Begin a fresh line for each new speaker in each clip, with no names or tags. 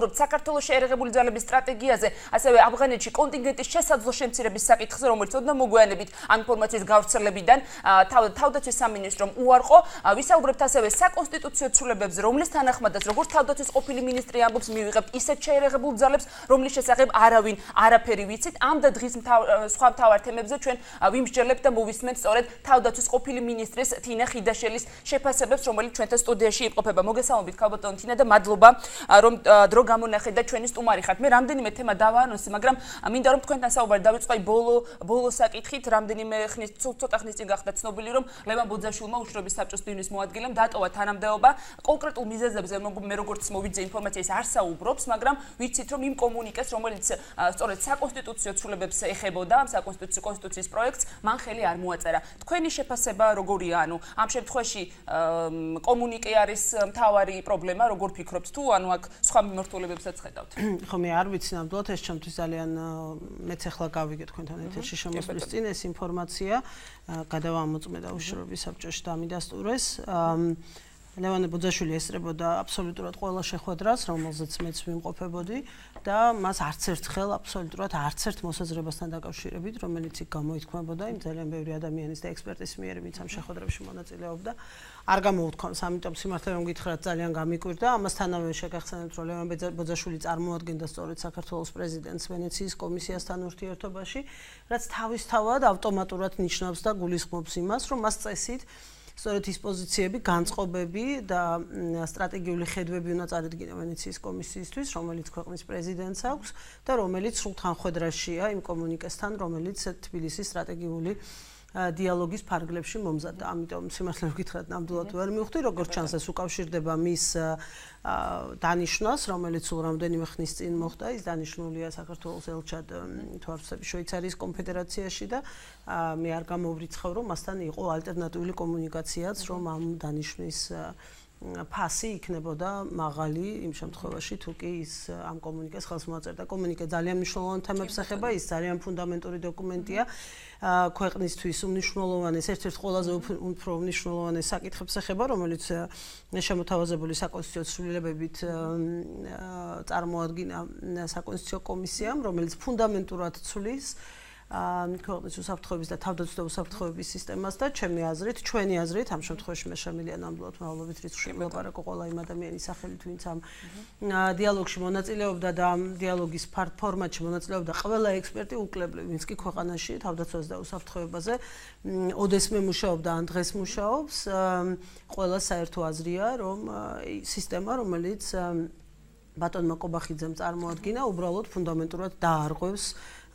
ვისაუბრობთ საქართველოს შეერაღებული ძალების სტრატეგიაზე, ასევე ავღანეთში კონტინგენტის შესაძლო შემცირების საკითხზე, რომელიც ოდნავ მოგვიანებით ამ ინფორმაციის გავრცელებიდან თავდაცვის სამინისტრომ უარყო. ვისაუბრებთ ასევე საკონსტიტუციო ცვლილებებზე, რომლის თანახმადაც როგორც თავდაცვის ყოფილი მინისტრი ამბობს, მივიღებთ ისეთ შეერაღებულ ძალებს, რომლის შესახებ არავინ არაფერი ვიცით. ამ და დღის სხვა მთავარ თემებზე ჩვენ ვიმსჯელებთ და მოვისმენთ სწორედ თავდაცვის ყოფილი მინისტრის თინა ხიდაშელის შეფასებებს, რომელიც ჩვენთან სტუდიაში იმყოფება. მოგესალმებით ქალბატონო თინა და მადლობა რომ დრო გამონახეთ და ჩვენი სტუმარი ხართ. მე რამდენიმე თემა დავაანონსე, მაგრამ მინდა რომ თქვენთან საუბარი დავიწყო ბოლო საკითხით. რამდენიმე ხნის ცოტა ხნის წინ გახდა ცნობილი, რომ ლევან ბოძაშვილმა უშრობის საბჭოს დივნის მოადგილემ დატოვა თანამდებობა. კონკრეტულ მიზეზებზე მე როგორც მოვიძე ინფორმაციას არ საუბრობს, მაგრამ ვიცით რომ იმ კომუნიკეს, რომელიც სწორედ საკონსტიტუციო ცვლილებებს ეხებოდა, ამ საკონსტიტუციო კონსტიტუციის პროექტს, მან ხელი არ მოაწერა. თქვენი შეფასება როგორია? ანუ ამ შემთხვევაში კომუნიკე არის მთავარი პრობლემა, როგორ ფიქრობთ თუ ანუ აქ სხვა მიმართულებებსაც ხედავთ?
ხო, მე არ ვიცი ნამდვილად, ეს ჩემთვის ძალიან მეც ახლა გავიგე თქვენთან ეთერში შემოსვლის წინ ეს ინფორმაცია გადავამოწმე და უშრობის საბჭოში დამიდასტურეს. ლევან ბოძაშვილი ესწრებოდა აბსოლუტურად ყველა შეხვედრას, რომელზეც მეც ვიმყოფებოდი და მას არც ერთხელ აბსოლუტურად არც ერთ მოსაზრებასთან დაკავშირებით, რომელიც იქ გამოითქმებოდა იმ ძალიან ბევრი ადამიანის და ექსპერტის მიერ, ვინც ამ შეხვედრებში მონაწილეობდა, არ გამოუთქვამს, ამიტომ სიმართლე რომ გითხრათ, ძალიან გამიკვირდა. ამასთანავე შეგახსენებთ, რომ ლევან ბოძაშვილი წარმოადგენდა სწორედ საქართველოს პრეზიდენტს ვენეციის კომისიასთან ურთიერთობაში, რაც თავისთავად ავტომატურად ნიშნავს და გულისხმობს იმას, რომ მას წესით სწორედ ის პოზიციები, განწყობები და სტრატეგიული ხედვები უნდა წარედგინა ვენეციის კომისიისთვის, რომელიც ქვეყნის პრეზიდენტს აქვს და რომელიც სრულ თანხმედრაშია იმ კომუნიკესთან, რომელიც თბილისის სტრატეგიული დიალოგის ფარგლებში მომზადდა. ამიტომ სიმართლე რომ გითხრათ, ნამდვილად ვერ მივხვდი, როგორც ჩანს ეს უკავშირდება მის დანიშვნას, რომელიც სულ რამდენიმე ხნის წინ მოხდა. ის დანიშნულია საქართველოს ელჩად შვეიცარიის კონფედერაციაში და მე არ გამოვრიცხავ, რომ მასთან იყო ალტერნატიული კომუნიკაციაც, რომ ამ დანიშვნის ფასი იქნებოდა მაღალი იმ შემთხვევაში, თუ კი ის ამ კომუნიკეს ხელს მოაწერდა. კომუნიკე ძალიან მნიშვნელოვან თემებს ეხება, ის ძალიან ფუნდამენტური დოკუმენტია. ქვეყნისთვის უმნიშვნელოვანეს, ერთ-ერთ ყველაზე უფრო უმნიშვნელოვანეს საკითხებს ეხება, რომელიც შემოთავაზებული საკონსტიტუციო ცვლილებებით წარმოადგინა საკონსტიტუციო კომისიამ, რომელიც ფუნდამენტურად ცვლის ქვეყნის უსაფრთხოების და თავდაცვის და უსაფრთხოების სისტემას და ჩვენი აზრით, ამ შემთხვევაში მე შემიძლია ნამდვილად მაღლობით რიცხვში ვილაპარაკო ყველა იმ ადამიანის სახელით, ვინც ამ დიალოგში მონაწილეობდა და ამ დიალოგის ფორმატში მონაწილეობდა ყველა ექსპერტი უკლებლივ, ვინც კი ქვეყანაში თავდაცვაზე და უსაფრთხოებაზე ოდესმე მუშაობდა, ან დღეს მუშაობს, ყველა საერთო აზრია, რომ სისტემა, რომელიც ბატონმა კობახიძემ წარმოადგინა, უბრალოდ ფუნდამენტურად დაარღვევს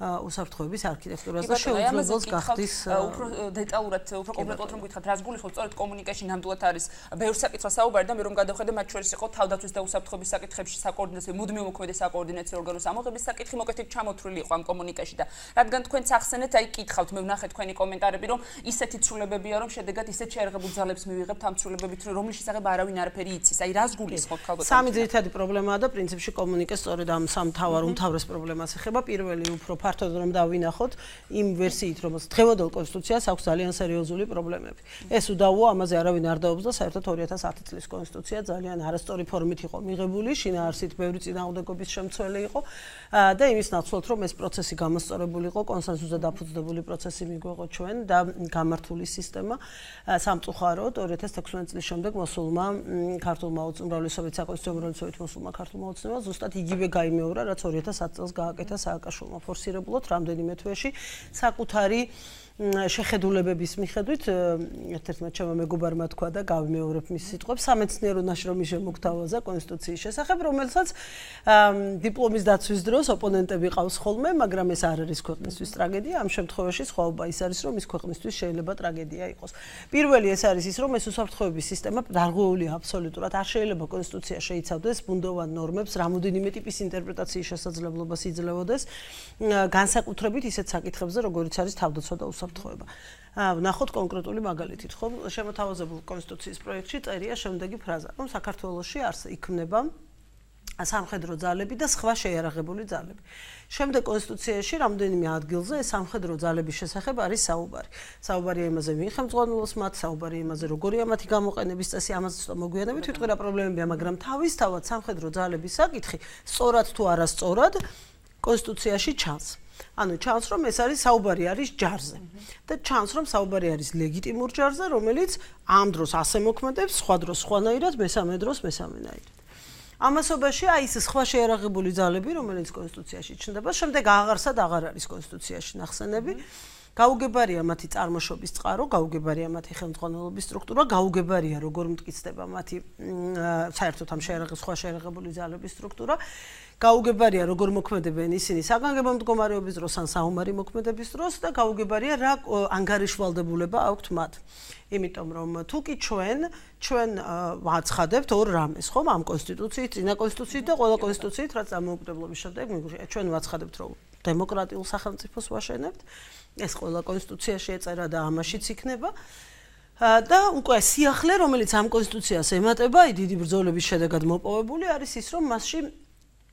უსაფრთხოების არქიტექტურას და შეუძლებელს გახდის
უფრო დეტალურად, უფრო კონკრეტულად რომ გითხრათ, რას გულისხმობთ, სწორედ კომუნიკაში ნამდვილად არის ბევრ საკითხს საუბარი და მე რომ გადავხედე, მათ შორის იყო თავდაცვის და უსაფრთხოების საკითხებში საკოორდინაციო, მუდმივ მოქმედი საკოორდინაციო ორგანოს ამოღების საკითხი მოკეთილი ჩამოთვლილი იყო ამ კომუნიკაში და რადგან თქვენც ახსენეთ, აი კითხავთ, მე ვნახე თქვენი კომენტარები, რომ ისეთი ცვლილებებია, რომ შედეგად ისეთ შეერაღებულ ძალებს მივიღებთ ამ ცვლილებებით, რომლის შესახებ არავინ არაფერი იცის. აი რას გულისხმობთ ქალბატონო?
სამი ძირითადი პრობლემაა და პრინციპში კომუნიკე სწორედ ამ სამ უმთავრეს პრობლემას ეხება. პირველი უფრო ფართოდ რომ დავინახოთ იმ ვერსიით, რომელსაც დღევანდელ კონსტიტუციას აქვს ძალიან სერიოზული პრობლემები. ეს უდავოა, ამაზე არავინ არ დაობს და საერთოდ 2010 წლის კონსტიტუცია ძალიან არასწორი ფორმით იყო მიღებული, შინაარსით ბევრი წინააღმდეგობის შემცველი იყო და იმის ნაცვლად, რომ ეს პროცესი გამოსწორებული იყო, კონსენსუსზე დაფუძნებული პროცესი მიგვეღო ჩვენ და გამართული სისტემა სამწუხაროდ 2016 წლის შემდეგ მოსულმა ქართულმა უმრავლესობით საკონსტიტუციო უმრავლესობით მოსულმა ქართულმა ოცნებამ ზუსტად იგივე გაიმეორა, რაც 2010 წელს გააკეთა სააკაშვილმა ფორსირებულად რამდენიმე თვეში საკუთარი შეხედულებების მიხედვით ერთ-ერთმა ჩემმა მეგობარმა თქვა და გავიმეორებ მის სიტყვებს სამეცნიერო ნაშრომი შემოგთავაზა კონსტიტუციის შესახებ, რომელსაც დიპლომის დაცვის დროს ოპონენტები ყავს ხოლმე, მაგრამ ეს არ არის ქვეყნისთვის ტრაგედია. ამ შემთხვევაში სხვაობა ის არის, რომ ის ქვეყნისთვის შეიძლება ტრაგედია იყოს. პირველი ეს არის ის, რომ ეს უსაფრთხოების სისტემა დარღვეულია აბსოლუტურად. არ შეიძლება კონსტიტუცია შეიცავდეს ბუნდოვან ნორმებს, რამოდენიმე ტიპის ინტერპრეტაციის შესაძლებლობას იძლეოდეს, განსაკუთრებით ისეთ საკითხებზე, როგორიც არის თავდაცვა და უსაფრთხოება. ვნახოთ კონკრეტული მაგალითით, ხო, შემოთავაზებულ კონსტიტუციის პროექტში წერია შემდეგი ფრაზა, რომ საქართველოში იქმნება სამხედრო ძალები და სხვა შეიარაღებული ძალები. შემდეგ კონსტიტუციაში რამდენიმე ადგილზე ეს სამხედრო ძალების შესახებ არის საუბარი. საუბარია იმაზე, ვინ ხელმძღვანელობს მათ, საუბარია იმაზე, როგორია მათი გამოყენების წესი, ამაზე ცოტა მოგვიანებით ვიტყვი რა პრობლემებია, მაგრამ თავისთავად სამხედრო ძალების საკითხი სწორად თუ არასწორად კონსტიტუციაში ჩანს. ანუ ჩანს, რომ ეს არის საუბარი არის ჯარზე. და ჩანს, რომ საუბარი არის ლეგიტიმურ ჯარზე, რომელიც ამ დროს ასე მოქმედებს, სხვა დროს სხვანაირად, მესამე დროს მესამენაირად. ამასობაში აი ეს სხვა შეიარაღებული ძალები, რომელიც კონსტიტუციაში ჩნდება, შემდეგ აღარსად აღარ არის კონსტიტუციაში ნახსენები. გაუგებარია მათი წარმოშობის წყარო, გაუგებარია მათი ხელმძღვანელობის სტრუქტურა, გაუგებარია როგორ მტკიცდება მათი საერთოდ ამ სხვა შეიარაღებული ძალების სტრუქტურა. გაუგებარია როგორ მოქმედებენ ისინი საგანგებო მდგომარეობის დროს ან საომარი მოქმედების დროს და გაუგებარია რა ანგარიშვალდებულება აქვთ მათ. იმიტომ რომ თუ კი ჩვენ ვაცხადებთ ორ რამეს, ხომ, ამ კონსტიტუციით, წინა კონსტიტუციით და ყველა კონსტიტუციით, რაც დამოუკიდებლობის შემდეგ ჩვენ ვაცხადებთ, რომ დემოკრატიულ სახელმწიფოს ვაშენებთ. ეს ყველა კონსტიტუციაში ეწერა და ამაშიც იქნება. და უკვე სიახლე, რომელიც ამ კონსტიტუციას ემატება, დიდი ბრძოლების შედეგად მოპოვებული არის ის, რომ მასში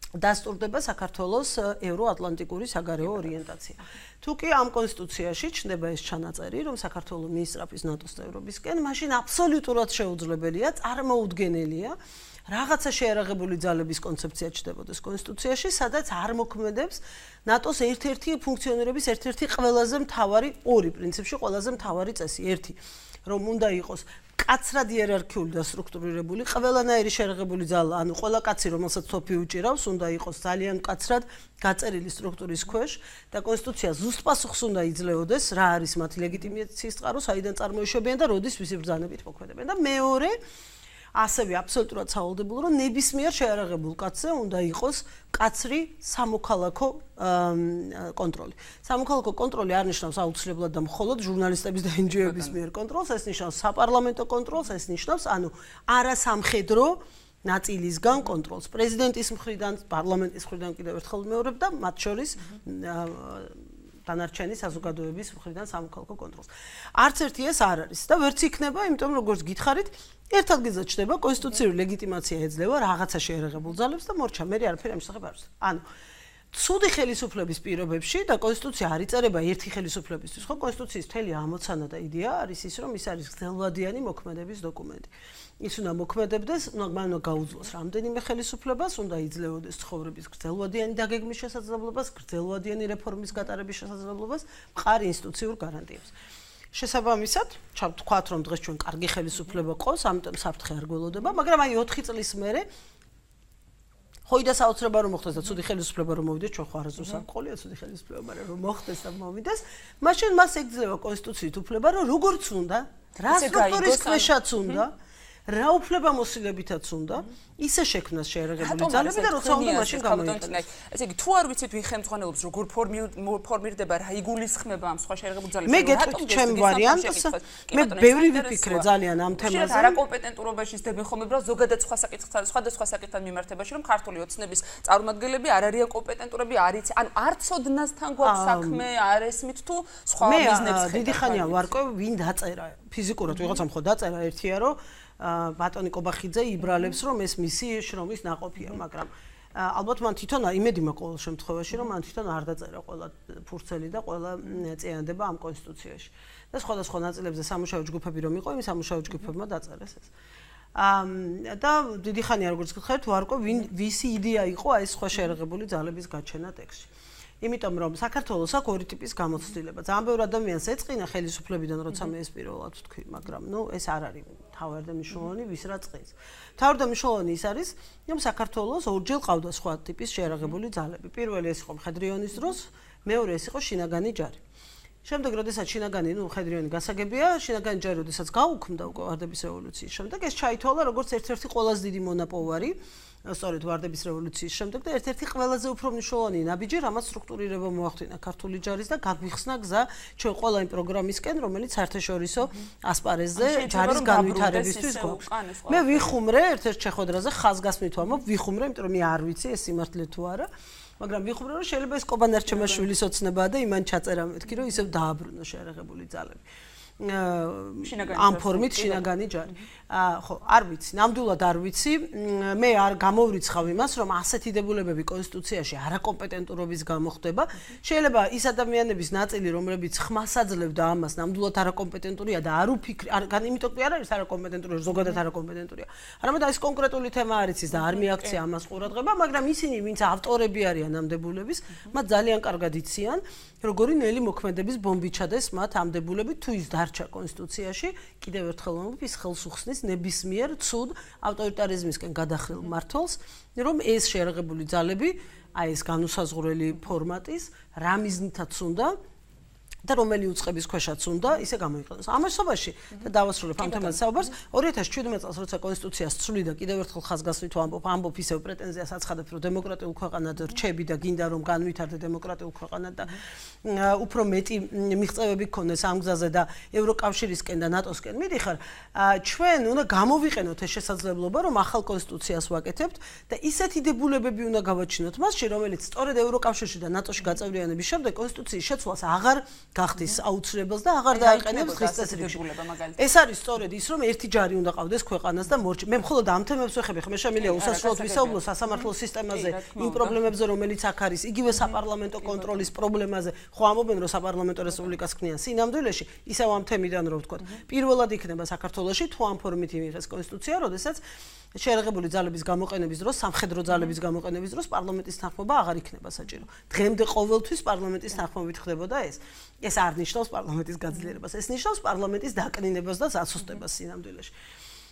დასტურდება საქართველოს ევროატლანტიკური საგარეო ორიენტაცია. თუ კი ამ კონსტიტუციაში ჩნდება ეს ჩანაწერი, რომ საქართველოს მიისწრაფის ნატოს წევრობისკენ, მაშინ აბსოლუტურად შეუძლებელია, წარმოუდგენელია რაღაცა შეიარაღებული ძალების კონცეფცია ჩნდებოდეს კონსტიტუციაში, სადაც არ მოქმედებს ნატოს ერთ-ერთი ფუნქციონირების ერთ-ერთი ყველაზე მთავარი ორი პრინციპში ყველაზე მთავარი წესი. ერთი, რომ უნდა იყოს კაცრად იერარქიული და სტრუქტურირებული ყველანაირი შეიარაღებული ძალა, ანუ ყველა კაცი, რომელსაც თოფი უჭირავს, უნდა იყოს ძალიან კაცრად გაწერილი სტრუქტურის ქვეშ და კონსტიტუცია ზუსტ პასუხს უნდა იძლეოდეს, რა არის მათი ლეგიტიმაციის წყარო, საიდან წარმოიშვებიან და როდის ვისი ბრძანებით მოქმედებენ. და მეორე, ასევე აბსოლუტურად სავალდებულო, რომ ნებისმიერ შეიარაღებულ კაცზე უნდა იყოს კაცრი სამოქალაქო კონტროლი. სამოქალაქო კონტროლი არ ნიშნავს აუცილებლად და მხოლოდ ჟურნალისტების და NGO-ების მიერ კონტროლს, ეს ნიშნავს საპარლამენტო კონტროლს, ეს ნიშნავს, ანუ არასამხედრო ნაწილისგან კონტროლს. პრეზიდენტის მხრიდან, პარლამენტის მხრიდან კიდევ ერთხელ ვიმეორებ და მათ შორის დანარჩენი საზოგადოების მხრიდან სამოქალაქო კონტროლს. არც ერთი ეს არ არის და ვერც იქნება, იმიტომ რომ როგორც გითხარით, ერთ ადგილზე ჩნდება კონსტიტუციური ლეგიტიმაცია ეძლევა რაღაცა შეიარაღებულ ძალებს და მორჩა, მე არაფერი ამ შესახებ არ ვიცი. ანუ ცუდი ხელისუფლების პირობებში და კონსტიტუცია არ იწერება ერთი ხელისუფლებისთვის, ხო, კონსტიტუციის მთელი ამოცანა და იდეა არის ის, რომ ის არის გრძელვადიანი მოქმედების დოკუმენტი. ის უნდა მოქმედებდეს, მან უნდა გაუძლოს რამდენიმე ხელისუფლებას, უნდა იძლეოდეს ცხოვრების გრძელვადიანი დაგეგმვის შესაძლებლობას, გრძელვადიანი რეფორმის გატარების შესაძლებლობას, მყარ ინსტიტუციურ გარანტიებს. შესაბამისად, ვთქვათ, რომ დღეს ჩვენ კარგი ხელისუფლება ყავს, ამიტომ საფრთხე არ გველოდება, მაგრამ აი 4 წლის მერე ხოიდა საოცრება რომ მოხდეს და ცუდი ხელისუფლება რომ მოვიდეს, ჩვენ ხო არასდროს არ ყოლია ცუდი ხელისუფლება, მაგრამ რომ მოხდეს და მოვიდეს, მაშინ მას ეგძლევა კონსტიტუციით უფლება, რომ როგორც უნდა, რა სტრუქტურის ქვეშაც უნდა, რა უფლებამოსილებითაც უნდა, ისე შექმნას შეიარაღებული ძალები და როცა უნდა მაშინ გამოიყენოს.
ესე იგი, თუ არ ვიცით ვინ ხელმძღვანელობს, როგორ ფორმირდება, რა იგულისხმება ამ სხვა შეიარაღებული ძალებს,
მე გეტყვით ჩემ ვარიანტს, მე ბევრი ვიფიქრე ძალიან ამ თემაზე.
არაკომპეტენტურობაში ისდები ხოლმე, რომ ზოგადად სხვა საკითხთან, სხვადასხვა საკითხთან მიმართებაში, რომ ქართული ოცნების წარმომადგენლები არ არიან კომპეტენტურები, არიც, ანუ არ ცოდნასთან გვაქვს საქმე, არ ესმით თუ სხვა ბიზნესს ხედავთ.
მე დიდი ხანია ვარკვევ, ვინ დაწერა, ფიზიკურად ვიღაცამ ხო დაწერა ერთია, რომ ბატონი კობახიძე იბრალებს, რომ ეს მისი შრომის ნაყოფია, მაგრამ ალბათ მან თვითონ იმედი მაქვს ყოველ შემთხვევაში, რომ მან თვითონ არ დაწერა ყველა ფურცელი და ყველა წინადადება ამ კონსტიტუციაში. და სხვადასხვა ნაწილებზე სამუშაო ჯგუფები რომ იყო, იმ სამუშაო ჯგუფებმა დაწერეს ეს. და დიდი ხანია როგორც გითხარით, ვარკვევ, ვისი იდეა იყო ეს სხვა შეიარაღებული ძალების გაჩენა ტექსტში. იმიტომ რომ საქართველოს აქვს ორი ტიპის გამოცდილება. ძალიან ბევრი ადამიანს ეწყინა ხელისუფლებიდან, როცა მე ეს პირველად ვთქვი, მაგრამ ეს არ არის თავარი და მნიშვნელოვანი, ვის რა წყის. თავარი და მნიშვნელოვანი ის არის, რომ საქართველოს ორჯერ ყავდა სხვა ტიპის შეიარაღებული ძალები. პირველი ეს იყო მხედრიონის დროს, მეორე ეს იყო შინაგანი ჯარი. შემდეგ, როდესაც შინაგანი, მხედრიონი გასაგებია, შინაგანი ჯარი, როდესაც გაუქმდა უკვე ვარდების რევოლუციის შემდეგ, ეს ჩაითვალა როგორც ერთ-ერთი ყველაზე დიდი მონაპოვარი სწორედ ვარდების რევოლუციის შემდეგ და ერთ-ერთი ყველაზე უფრო მნიშვნელოვანი ნაბიჯი, რამაც სტრუქტურირება მოახდინა ქართული ჯარის და გაგვიხსნა გზა ჩვენ ყველა იმ პროგრამისკენ, რომელიც საერთაშორისო ასპარეზზე ჯარის განვითარებისთვის გვაქვს. მე ვიხუმრე ერთ-ერთ შეხვედრაზე ხაზგასმით ვამბობ, ვიხუმრე, იმიტომ რომ მე არ ვიცი ეს სიმართლე თუ არა, მაგრამ ვიხუმრე, რომ შეიძლება ეს კობანარჩემაშვილის ოცნებაა და იმან ჩაწერა მეთქი, რომ ისევ დააბრუნოს შეიარაღებული ძალები. ამ ფორმით შინაგანი ჯარი. ხო, არ ვიცი, ნამდვილად არ ვიცი. მე არ გამოვრიცხავ იმას, რომ ასეთი დებულებები კონსტიტუციაში არაკომპეტენტურობის გამო ხდება. შეიძლება ის ადამიანების ნაწილი, რომლებიც ხმასაძლევდა ამას, ნამდვილად არაკომპეტენტურია და არ უფიქრე, იმიტომ კი არ არის არაკომპეტენტური, ზოგადად არაკომპეტენტურია. არამედ ეს კონკრეტული თემა არ იცის და არ მიაქცია ამას ყურადღება, მაგრამ ისინი, ვინც ავტორები არიან ამ დებულების, მათ ძალიან კარგად იციან, როგორი ნელი მოქმედების ბომბი ჩადეს მათ ამ დებულებით, თუ ის დარჩა კონსტიტუციაში, კიდევ ერთხელ ვამბობ, ის ხელს უხსნის ნებისმიერ ცუდ ავტორიტარიზმისკენ გადახრილ მმართველს, რომ ეს შეერაღებული ძალები, აი ეს განუსაზღვრელი ფორმატის, რა მიზნითაც უნდა და რომელი უწყების ქვეშაც უნდა ისე გამოიყენოს. ამასობაში და დავასრულებ ამ თემაზე საუბარს 2017 წელს როცა კონსტიტუციას ცვლი და კიდევ ერთხელ ხაზგასმით ამბობ ისევ პრეტენზიას აცხადებ რომ დემოკრატიულ ქვეყანად რჩები და გინდა რომ განვითარდე დემოკრატიულ ქვეყანად და უფრო მეტი მიღწევები გქონდეს ამ გზაზე და ევროკავშირისკენ და ნატოსკენ მიდიხარ ჩვენ უნდა გამოვიყენოთ ეს შესაძლებლობა რომ ახალ კონსტიტუციას ვაკეთებთ და ისეთი დებულებები უნდა გავაჩინოთ მასში რომელიც სწორედ ევროკავშირში და ნატოში გაწევრიანების შემდეგ კონსტიტუციის შეცვლას აღარ გახდის აუცილებელს და აღარ დააყენებს დღის წესრიგში. ეს არის სწორედ ის, რომ ერთი ჯარი უნდა ყავდეს ქვეყანას და მე მხოლოდ ამ თემებს ვეხები, ხმე შემიძლია უსასრულოდ ვისაუბრო სასამართლო სისტემაზე, იმ პრობლემებზე, რომელიც აქ არის, იგივე საპარლამენტო კონტროლის პრობლემაზე. ხო ამობენ, რომ საპარლამენტო რესპუბლიკას ქმნიან სინამდვილეში, ისევ ამ თემიდან რო ვთქვათ. პირველად იქნება საქართველოში თუ ამ ფორმით მიიღეს კონსტიტუცია, როდესაც შეერაღებული ძალების გამოყენების დროს, სამხედრო ძალების გამოყენების დროს პარლამენტის თანხმობა აღარ იქნება საჭირო. დღემდე ყოველთვის პარლამენტის თანხმობით ხდებოდა ეს. ეს არ ნიშნავს პარლამენტის გაძლიერებას, ეს ნიშნავს პარლამენტის დაკნინებას და საცუსტებას სინამდვილეში.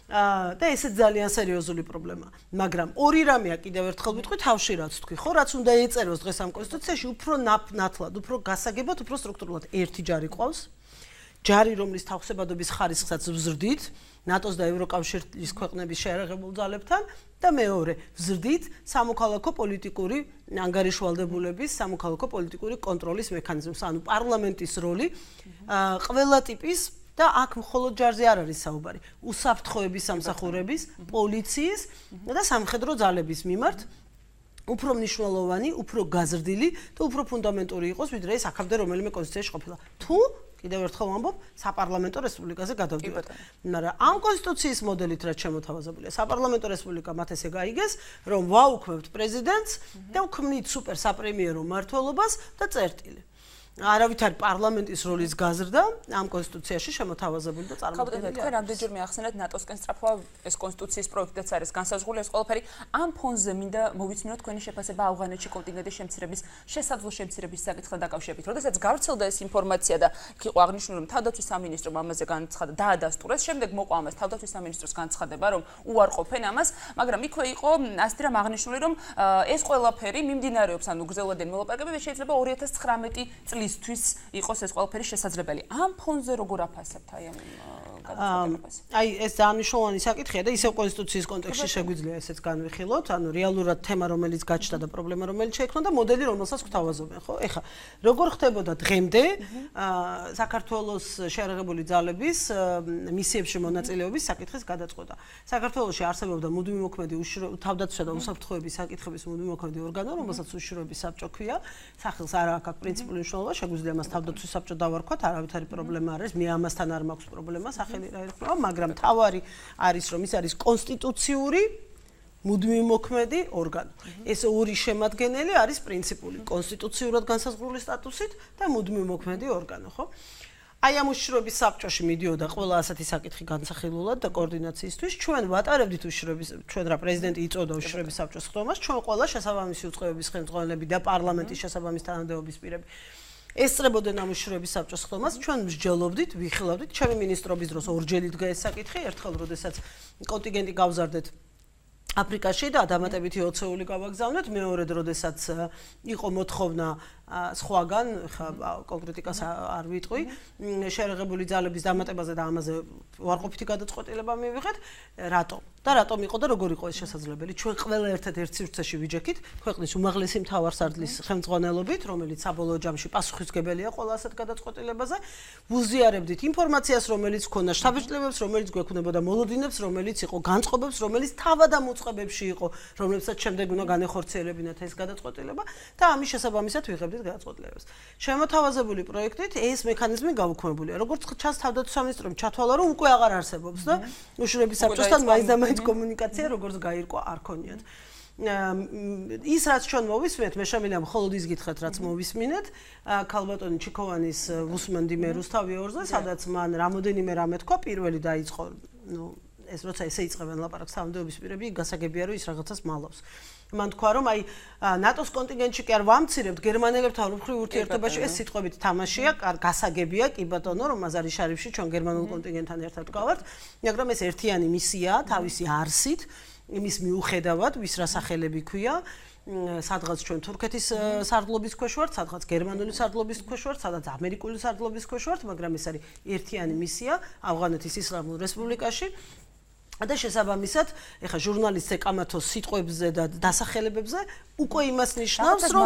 და ესეც ძალიან სერიოზული პრობლემაა. მაგრამ ორი რამეა კიდევ ერთხელ ვიტყვი თავში რაც თქვი, ხო, რაც უნდა ეწეროს დღეს ამ კონსტიტუციაში, უფრო ნათლად, უფრო გასაგებად, უფრო სტრუქტურულად ერთი ჯარი ყავს. ჯარი, რომლის თავსებადობის ხარისხსაც ვზრდით, ნატოს და ევროკავშირის ქვეყნების შეერაღებულ ძალებთან და მეორე, ვზრდით სამოქალაქო პოლიტიკური ანგარიშვალდებულების, სამოქალაქო პოლიტიკური კონტროლის მექანიზმს, ანუ პარლამენტის როლი ყველა ტიპის და აქ მხოლოდ ჯარზე არ არის საუბარი, უსაფრთხოების სამსახურების, პოლიციის და სამხედრო ძალების მიმართ უფრო მნიშვნელოვანი, უფრო გაზრდილი და უფრო ფუნდამენტური იყოს, ვიდრე ეს აქამდე რომელიმე კონსტიტუციაში ყოფილა. თუ კიდევ ერთხელ ვამბობ, საპარლამენტო რესპუბლიკაზე გადავდივართ. მაგრამ ამ კონსტიტუციის მოდელით რაც შემოთავაზებულია, საპარლამენტო რესპუბლიკა მათ ესე გაიგეს, რომ ვაუქმებთ პრეზიდენტს და ვქმნით სუპერ საპრემიერო მმართველობას და წერტილი. არავით არ პარლამენტის როლის გაზრდა ამ კონსტიტუციაში შემოთავაზებული და წარმოქმნილი.
თქვენ რამდენჯერმე ახსენეთ ნატოსკენ სწრაფვა ეს კონსტიტუციის პროექტიც არის განსაზღვრული ეს ყველაფერი ამ ფონზე მინდა მოვიცნოთ თქვენი შეფასება ავღანეთში კონტინგენტის შემცირების შესაძლო შემცირების საკითხთან დაკავშირებით. როდესაც გავრცელდა ეს ინფორმაცია და იქ იყო აღნიშნული რომ თავდაცვის სამინისტრომ ამაზე განცხადა და დაადასტურეს, შემდეგ მოყვა ამას თავდაცვის სამინისტროს განცხადება რომ უარყოფენ ამას, მაგრამ იქვე იყო ასეთი რამ აღნიშნული რომ ეს ყველაფერი მიმდინარეობს ანუ გრძელვადენი მოლაპარაკებები შეიძლება 2019 წლის თვის იყოს ეს ყველაფერი შესაძლებელი. ამ ფონზე როგორ აფასებთ აი ამ გადაწყვეტილებას?
აი ეს დანიშნულოვანი საკითხია და ისევ კონსტიტუციის კონტექსტში შეგვიძლია ესეც განვიხილოთ, ანუ რეალურად თემა რომელიც გაჩნდა და პრობლემა რომელიც შეექმნა და მოდელი რომელსაც გვთავაზობენ, ხო? ეხლა როგორ ხდებოდა დღემდე საქართველოს შეერაღებული ძალების მისიებში მონაწილეობის საკითხის გადაწყვეტა. საქართველოში არსებობდა მუდმივი მოქმედი თავდაცვისა და უსაფრთხოების საკითხების მუდმივი მოქმედი ორგანო, რომელსაც უშიშროების საბჭო ქვია. სახელს არ აქვს პრინციპული მნიშვნელობა, შეგვიძლია მას თავდაცვის საბჭო დავარქვათ, არავითარი პრობლემა არ არის, მე ამასთან არ მაქვს პრობლემა, სახელი რა ერქვა, მაგრამ თავარი არის რომ ის არის კონსტიტუციური მუდმივი მოქმედი ორგანო. ეს ორი შემადგენელი არის პრინციპული, კონსტიტუციურად განსაზღვრული სტატუსით და მუდმივი მოქმედი ორგანო, ხო? აი ამ უშიშროების საბჭოში მიდიოდა ყველა ასეთი საკითხი განსახილულად და კოორდინაციისთვის. ჩვენ ვატარებდით უშიშროების, ჩვენ რა პრეზიდენტი იწოდა უშიშროების საბჭოს ხდომას, ჩვენ ყველა შესაბამისი უწყებების ხელმძღვანელები და პარლამენტის შესაბამის თანამდებობის პირები ესწრებოდნენ ამ უშიშროების საბჭოს ხდომას, ჩვენ მსჯელობდით, ვიხილავდით, ჩემი მინისტრობის დროს ორჯერ იდგა ეს საკითხი, ერთხელ როდესაც კონტინგენტი გავზარდეთ აფრიკაში და დამატებითი 20-ეული გავაგზავნეთ, მეორედ როდესაც იყო მოთხოვნა სხვაგან, ხა კონკრეტიკას არ ვიტყვი, შეერაღებული ძალების დამატებაზე და ამაზე უარყოფითი გადაწყვეტილება მივიღეთ, რატომ? და რატომ იყო და როგორ იყო ეს შესაძლებელი? ჩვენ ყველა ერთ სივრცეში ვიჯექით ქვეყნის უმაღლესი მთავარსარდლის ხელმძღვანელობით, რომელიც საბოლოო ჯამში პასუხისმგებელია ყველა ასეთ გადაწყვეტილებაზე, ვუზიარებდით ინფორმაციას, რომელიც ქონდა შთაბეჭდილებებს, რომელიც გვექნებოდა მოლოდინებს, რომელიც იყო განწყობებს, რომელიც თავად ამ უწყებებში იყო, რომლებსაც შემდეგ უნდა განეხორციელებინათ ეს გადაწყვეტილება და ამის შესაბამისად ვიღებდით მიღებულით გადაწყვეტილებებს. შემოთავაზებული პროექტით ეს მექანიზმი გაუქმებულია. როგორც ჩანს თავდაცვის სამინისტრომ ჩათვალა, რომ უკვე აღარ არსებობს და უშუალოდ საბჭოსთან მაინც და მაინც კომუნიკაცია როგორც გაირკვა არ ქონიათ. ის რაც ჩვენ მოვისმენთ, მე შემიძლია მხოლოდ ის გითხრათ, რაც მოვისმინეთ, ქალბატონი ჩიქოვანის უსმენდი მე რუსთავი 2-ზე, სადაც მან რამოდენიმე რამე თქვა, პირველი დაიწყო, ეს როცა ესე იწყებენ ლაპარაკს თანამდებობის პირები, გასაგებია რომ ის რაღაცას მალავს. მან თქვა რომ აი ნატოს კონტინგენტში კი არ ვამცირებთ გერმანელებთან ურთიერთობრივ ურთიერთობაში ეს სიტყვებით თამაშია, გასაგებია კი ბატონო რომ მაზარი შარიფში ჩვენ გერმანულ კონტინგენტთან ერთად გავართ, მაგრამ ეს ერთიანი მისიაა თავისი არსით, იმის მიუხედავად, ვის რა სახელები ქვია, სადღაც ჩვენ თურქეთის სარდლობის ქვეშ ვართ, სადღაც გერმანული სარდლობის ქვეშ ვართ, სადღაც ამერიკული სარდლობის ქვეშ ვართ, მაგრამ ეს არის ერთიანი მისია ავღანეთის ისლამურ რესპუბლიკაში. და შესაბამისად, ეხა ჟურნალისტს ეკამათოს სიტყვებზე და დასახელებებზე უკვე იმას ნიშნავს, რომ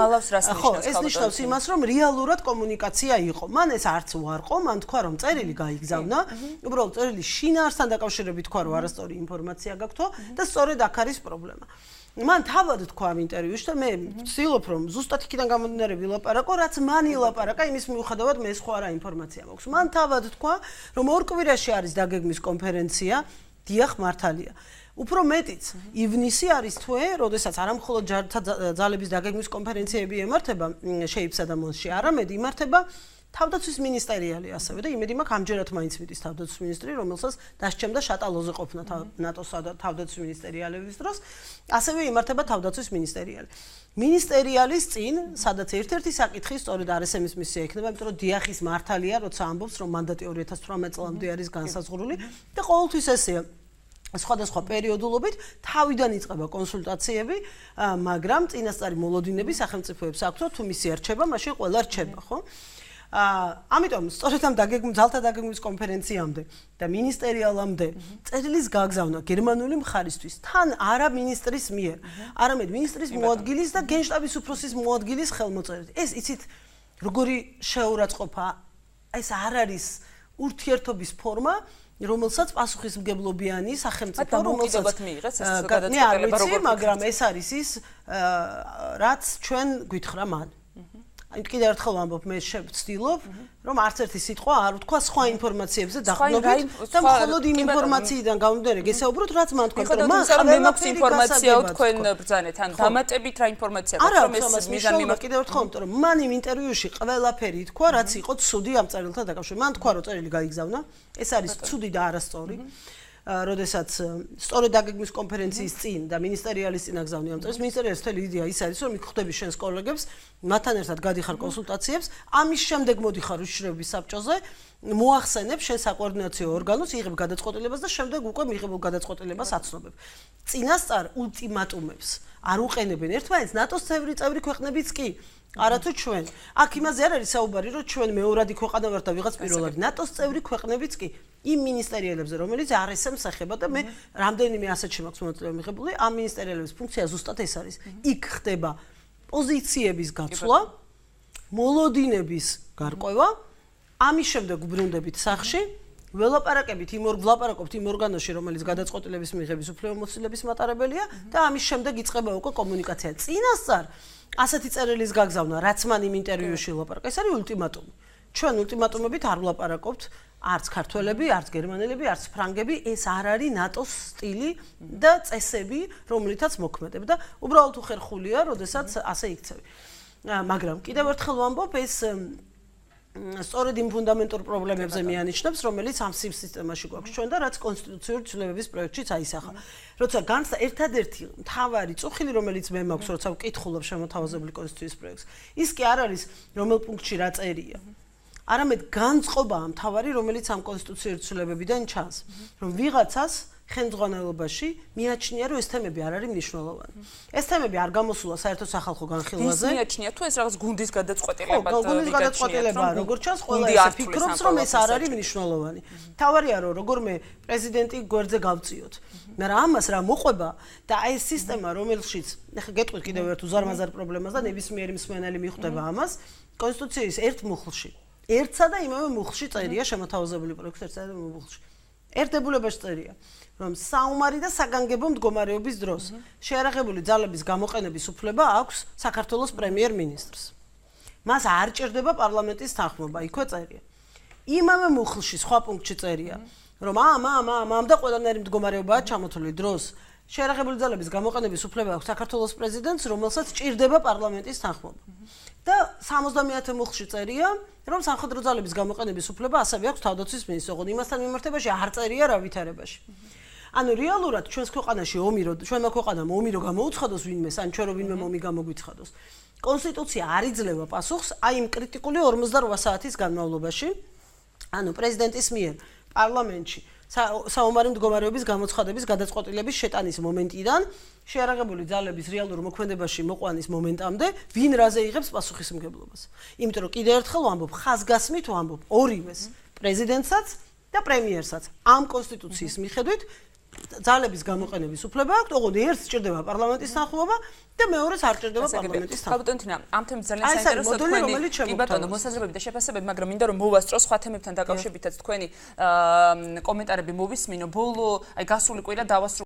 ხო, ეს ნიშნავს იმას, რომ რეალურად კომუნიკაცია იყო. მან ეს არც უარყო, მან თქვა, რომ წერილი გაიგზავნა, უბრალოდ წერილი შინაარსთან დაკავშირებით თქვა, რომ არასწორი ინფორმაცია გაქვთო და სწორედ აქ არის პრობლემა. მან თავად თქვა ამ ინტერვიუში და მე ვცდილობ, რომ ზუსტად იქიდან გამომდინარე ვილაპარაკო, რაც მან ილაპარაკა, იმის მიუხედავად მე სხვა რა ინფორმაცია მაქვს. მან თავად თქვა, რომ ორ კვირაში არის დაგეგმვის კონფერენცია. დიახ, მართალია. უფრო მეტიც, ივნისი არის თვე, როდესაც არა მხოლოდ ჯართა ძალების დაგეგმვის კონფერენციები ემართება შეიფსა და მონსში, არამედ იმართება თავდაცვის მინისტერიალი ასევე და იმედი მაქვს ამჯერად მაინც მიდის თავდაცვის მინისტრი, რომელსაც დასჭემდა შატალოზე ყოფნა ნატოს თავდაცვის მინისტერიალების დროს, ასევე იმართება თავდაცვის მინისტერიალი. მინისტერიალის წინ, სადაც ერთ-ერთი საკითხი სწორედ RSM-ის მისია იქნება, იმიტომ რომ დიახის მართალია, როცა ამბობს, რომ მანდატი 2018 წლამდე არის განსაზღვრული და ყოველთვის ესეა. სხვადასხვა პერიოდულობით თავიდან იწყება კონსულტაციები, მაგრამ წინასწარი მოლოდინები სახელმწიფოებს აქვთ, თუ მისი არჩება, მაშინ ყველა რჩება, ხო? ამიტომ სწორედ ამ ძალთა დაგეგმვის კონფერენციამდე და მინისტერიალამდე წერილის გაგზავნა გერმანული მხარისთვის თან არა მინისტრის მიერ, არამედ მინისტრის მოადგილის და გენშტაბის უფროსის მოადგილის ხელმოწერით. ეს იცით როგორი შეურაცხყოფა, ეს არ არის ურთიერთობის ფორმა, რომელსაც პასუხისმგებლობიანი სახელმწიფო რომელსაც
მიიღეს ეს გადაწყვეტილება
როგორ მაგრამ ეს არის ის რაც ჩვენ გვითხრა მან. აი კიდევ ერთხელ ვამბობ, მე ვცდილობ, რომ არც ერთი სიტყვა არ ვთქვა სხვა ინფორმაციებზე დაყრდნობით და მხოლოდ იმ ინფორმაციიდან გამომდინარე გესაუბროთ, რაც მან თქვა, რომ მან
მემოქს ინფორმაციაო თქვენ ბრძანეთ, ან დამატებით რა ინფორმაცია გაქვთ, რომ ეს მიზანი მიმართ.
კიდევ ერთხელ ვამბობ, რომ მან იმ ინტერვიუში ყველაფერი თქვა, რაც იყო ცუდი ამ წერილთან დაკავშირებით. მან თქვა, რომ წერილი გაიგზავნა, ეს არის ცუდი და არასწორი. როდესაც სწორედ დაგეგმვის კონფერენციის წინ და მინისტერიალის წინ აგზავნია ამ წერილს, მინისტერიალის მთელი იდეა ის არის, რომ იქხვდები შენს კოლეგებს, მათთან ერთად გადიხარ კონსულტაციებს, ამის შემდეგ მოდიხარ უშიშროების საბჭოზე, მოახსენებ შენ საკოორდინაციო ორგანოს, იღებ გადაწყვეტილებას და შემდეგ უკვე მიღებულ გადაწყვეტილებას აცნობებ. წინასწარ ულტიმატუმებს არ უყენებენ ერთმანეთს ნატოს წევრი ქვეყნებიც კი. არათუ ჩვენ. აქ იმაზე არ არის საუბარი, რომ ჩვენ მეორადი ქვეყანა ვართ და ვიღაც პირველად. ნატოს წევრი ქვეყნებიც კი. იმ მინისტერიალებზე, რომელიც RSM-ს ეხება და მე რამდენიმე ასეთში მაქვს მონაწილეობა მიღებული, ამ მინისტერიალების ფუნქცია ზუსტად ეს არის. იქ ხდება პოზიციების გაცვლა, მოლოდინების გარკვევა, ამის შემდეგ ვბრუნდებით სახში, ველაპარაკებით იმ ორგანოში, რომელიც გადაწყვეტილების მიღების უფლებამოსილების მატარებელია და ამის შემდეგ იწყება უკვე კომუნიკაცია. წინასწარ ასეთი წერილის გაგზავნა, რაც მან იმ ინტერვიუში ლაპარაკა, ეს არის ულტიმატუმი. ჩვენ ულტიმატუმებით არ ვლაპარაკობთ არც ქართველები, არც გერმანელები, არც ფრანგები, ეს არ არის ნატოს სტილი და წესები, რომლითაც მოქმედებ და უბრალოდ უხერხულია, როდესაც ასე იქცევი. მაგრამ კიდევ ერთხელ ვამბობ, ეს სწორედ იმ ფუნდამენტურ პრობლემებზე მიანიშნებს, რომელიც ამ სისტემაში გვაქვს ჩვენ და რაც კონსტიტუციური ცვლილებების პროექტშიც აისახა. როცა განცდა ერთადერთი მთავარი წუხილი, რომელიც მე მაქვს, როცა ვკითხულობ შემოთავაზებული კონსტიტუციის პროექტს, ის კი არ არის რომელ პუნქტში რა წერია. არამედ განწყობაა მთავარი, რომელიც ამ კონსტიტუციური ცვლილებებიდან ჩანს, რომ ვიღაცას ხელმძღვანელობაში მიაჩნია, რომ ეს თემები არ არის მნიშვნელოვანი. ეს თემები არ გამოსულა საერთო სახალხო განხილვაზე.
ის მიაჩნია თუ ეს რაღაც გუნდის გადაწყვეტილება
და გუნდის გადაწყვეტილება, როგორც ჩანს, ყველა ეს ფიქრობს, რომ ეს არ არის მნიშვნელოვანი. თავარია, რომ როგორმე პრეზიდენტი გვერდზე გავწიოთ. მაგრამ ამას რა მოყვება და აი ეს სისტემა, რომელშიც, ეხლა გეტყვით კიდევ ერთ უზარმაზარ პრობლემას და ნებისმიერი მსმენელი მიხვდება ამას, კონსტიტუციის ერთ მუხლში. ერთსა და იმავე მუხლში წერია შემოთავაზებული პროექტი ერთსა და იმავე მუხლში. ერთებულებაში წერია, რომ საომარი და საგანგებო მდგომარეობის დროს შეარაღებული ძალების გამოყენების უფლება აქვს საქართველოს პრემიერ-მინისტრს. მას არ ჭირდება პარლამენტის თანხმობა, იქვე წერია. იმავე მუხლში სხვა პუნქტში წერია, რომ ამ და ყველანაირი მდგომარეობაა ჩამოთვლილი დროს შეერაღებული ძალების გამოყენების უფლება აქვს საქართველოს პრეზიდენტს, რომელსაც ჭირდება პარლამენტის თანხმობა. და 70-ე მუხლში წერია, რომ სამხედრო ძალების გამოყენების უფლება ასევე აქვს თავდაცვის მინისტრს, ოღონდ იმასთან მიმართებაში არ წერია რა ვითარებაში. ანუ რეალურად ჩვენს ქვეყანაში ჩვენმა ქვეყანამ ომი რო გამოუცხადოს ვინმეს, ან ჩვენ რო ვინმე ომი გამოგვიცხადოს. კონსტიტუცია არ იძლევა პასუხს აი იმ კრიტიკული 48 საათის განმავლობაში, ანუ პრეზიდენტის მიერ პარლამენტში საომარი მდგომარეობის გამოცხადების გადაწყვეტილების შეტანის მომენტიდან შეერაღებული ძალების რეალურ მოქმედებაში მოყვანის მომენტამდე ვინ რაზე იღებს პასუხისმგებლობას. იმიტომ რომ კიდევ ერთხელ ვამბობ, ხაზგასმით ვამბობ, ორივეს, პრეზიდენტსაც და პრემიერსაც ამ კონსტიტუციის მიხედვით ძალების გამოყენების უფლება აქვს, ოღონდ ერთს ჭირდება პარლამენტის თანხმობა და მეორეს არ ჭირდება პარლამენტის თანხმობა.
ბატონო თინა, ამ თემით ძალიან საინტერესოა თქვენი ბატონო მოსაზრებები და შეფასებები, მაგრამ მინდა რომ მოვასწრო სხვა თემებთან დაკავშირებითაც თქვენი კომენტარები მოვისმინო. ბოლო, აი გასული კვირა დავასრულე